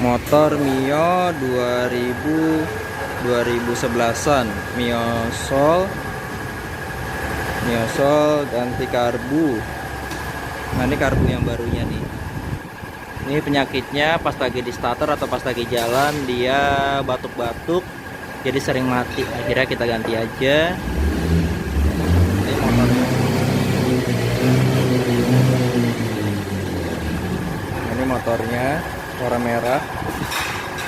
Motor Mio 2011-an Mio Soul ganti karbu. Nah ini karbu yang barunya nih. Ini penyakitnya pas lagi di starter atau pas lagi jalan dia batuk-batuk, jadi sering mati. Akhirnya kita ganti aja. Ini motornya. Ini motornya warna merah.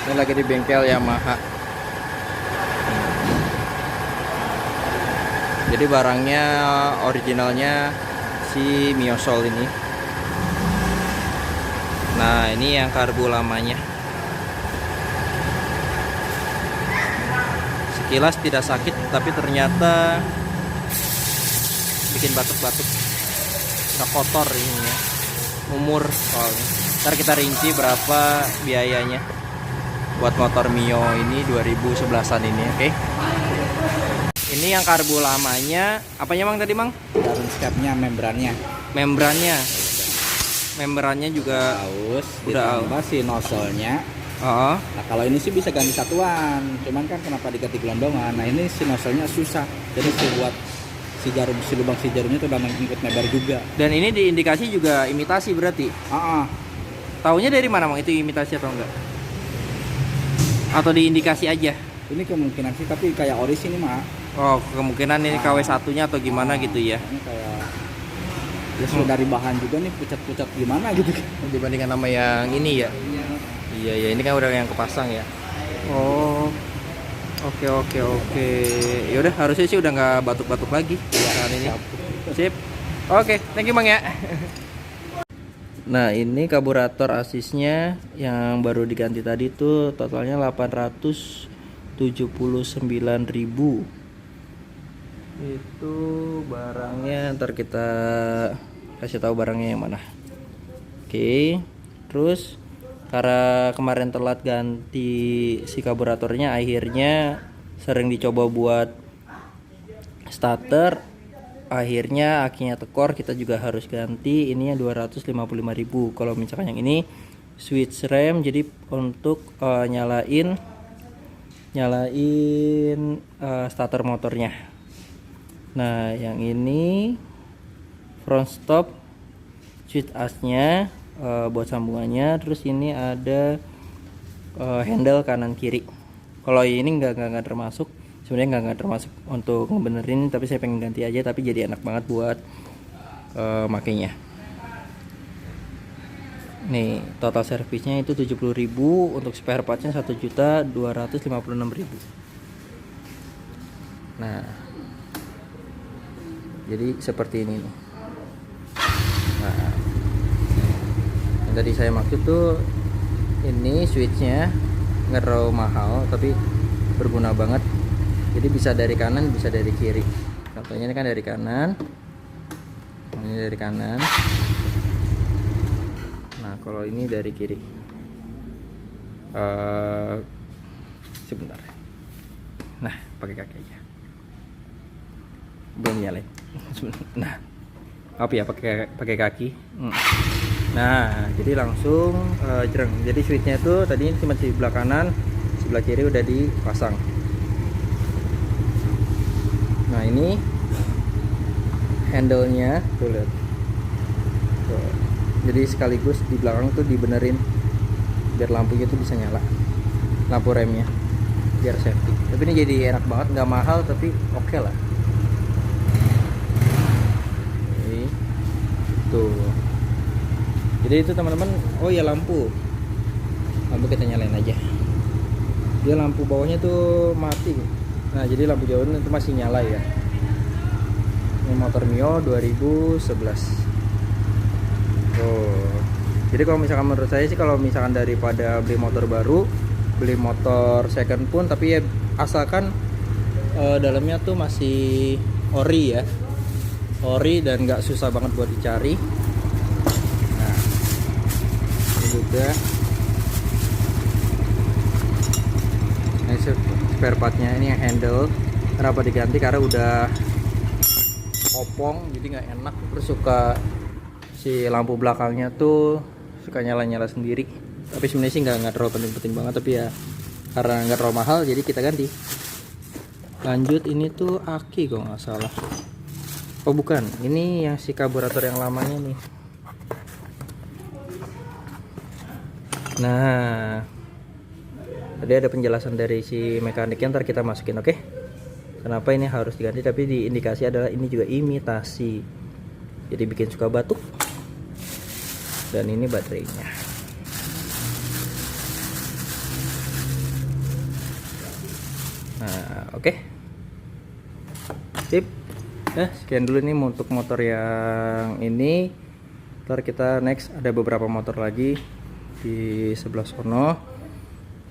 Ini lagi di bengkel Yamaha. Jadi barangnya originalnya si Mio Soul ini. Nah ini yang karbu lamanya. Sekilas tidak sakit, tapi ternyata bikin batuk-batuk. Udah kotor ini ya. Umur soalnya. Ntar kita rinci berapa biayanya buat motor Mio ini 2011an ini, oke? Ini yang karbu lamanya. Apanya Mang tadi Mang? Jarum skepnya, Membrannya juga aus, udah ditambah si nozzle-nya. Oh. Nah kalau ini sih bisa ganti satuan, cuman kan kenapa diganti gelondongan? Nah ini si nozzle-nya susah, jadi buat si lubang si jarumnya tuh udah ngikut lebar juga. Dan ini diindikasi juga imitasi berarti? Taunya dari mana Mang itu imitasi atau enggak? Atau diindikasi aja? Ini kemungkinan sih, tapi kayak ori sini mah. Oh kemungkinan ini KW1-nya atau gimana gitu ya? Ini kayak ya sudah dari bahan juga nih, pucat-pucat gimana gitu dibandingkan sama yang ini ya. Iya ya, ini kan udah yang kepasang ya. Oh. Oke. Yaudah harusnya sih udah nggak batuk-batuk lagi saat ini. Sip. Oke, thank you Bang ya. Nah, ini karburator asisnya yang baru diganti tadi tuh totalnya 879.000. Itu barangnya, ntar kita kasih tahu barangnya yang mana. Oke. Terus karena kemarin telat ganti si karburatornya, akhirnya sering dicoba buat starter, akhirnya akinya tekor, kita juga harus ganti. Ininya 255.000. Kalau misalkan yang ini switch rem, jadi untuk nyalain starter motornya. Nah yang ini front stop, switch asnya, buat sambungannya. Terus ini ada handle kanan kiri. Kalau ini nggak termasuk, sebenarnya nggak termasuk untuk ngebenerin, tapi saya pengen ganti aja, tapi jadi enak banget buat makainya. Nih total servisnya itu 70.000, untuk spare partsnya 1.256.000. Nah jadi seperti ini nih. Nah yang tadi saya maksud tuh ini switchnya nggak terlalu mahal tapi berguna banget. Jadi bisa dari kanan, bisa dari kiri. Contohnya ini kan dari kanan, ini dari kanan. Nah kalau ini dari kiri. Sebentar. Nah pakai kaki aja. Belum nyalain. Nah apa ya, pakai kaki. Nah jadi langsung jereng. Jadi switchnya itu tadi cuma di sebelah kanan, sebelah kiri udah dipasang. Nah ini handle-nya tuh lihat. Tuh. Jadi sekaligus di belakang tuh dibenerin biar lampunya tuh bisa nyala, lampu remnya biar safety. Tapi ini jadi enak banget, nggak mahal tapi oke lah. Ini tuh. Jadi itu teman-teman. Oh ya lampu kita nyalain aja. Dia lampu bawahnya tuh mati. Nah jadi lampu jauhnya itu masih nyala ya. Ini motor Mio 2011. Oh, jadi kalau misalkan menurut saya sih, kalau misalkan daripada beli motor baru, beli motor second pun, tapi ya asalkan dalamnya tuh masih ori ya, ori dan nggak susah banget buat dicari. Nah ini juga ini spare partnya, ini yang handle. Kenapa diganti? Karena udah kopong jadi nggak enak. Terus suka si lampu belakangnya tuh suka nyala-nyala sendiri. Tapi sebenarnya sih nggak terlalu penting-penting banget, tapi ya karena nggak terlalu mahal jadi kita ganti. Lanjut, ini tuh aki kalau nggak salah. Oh bukan, ini yang si karburator yang lamanya nih. Nah, tadi ada penjelasan dari si mekaniknya, ntar kita masukin, oke? Kenapa ini harus diganti, tapi di indikasi adalah ini juga imitasi, jadi bikin suka batuk. Dan ini baterainya. Nah, oke. Sip. Sekian dulu nih untuk motor yang ini. Ntar kita next ada beberapa motor lagi di sebelah sono.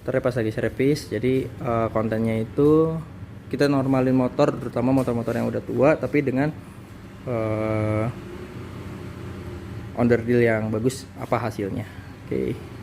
Ntar pas lagi servis. Jadi kontennya itu kita normalin motor, terutama motor-motor yang udah tua, tapi dengan onder deal yang bagus apa hasilnya. Oke.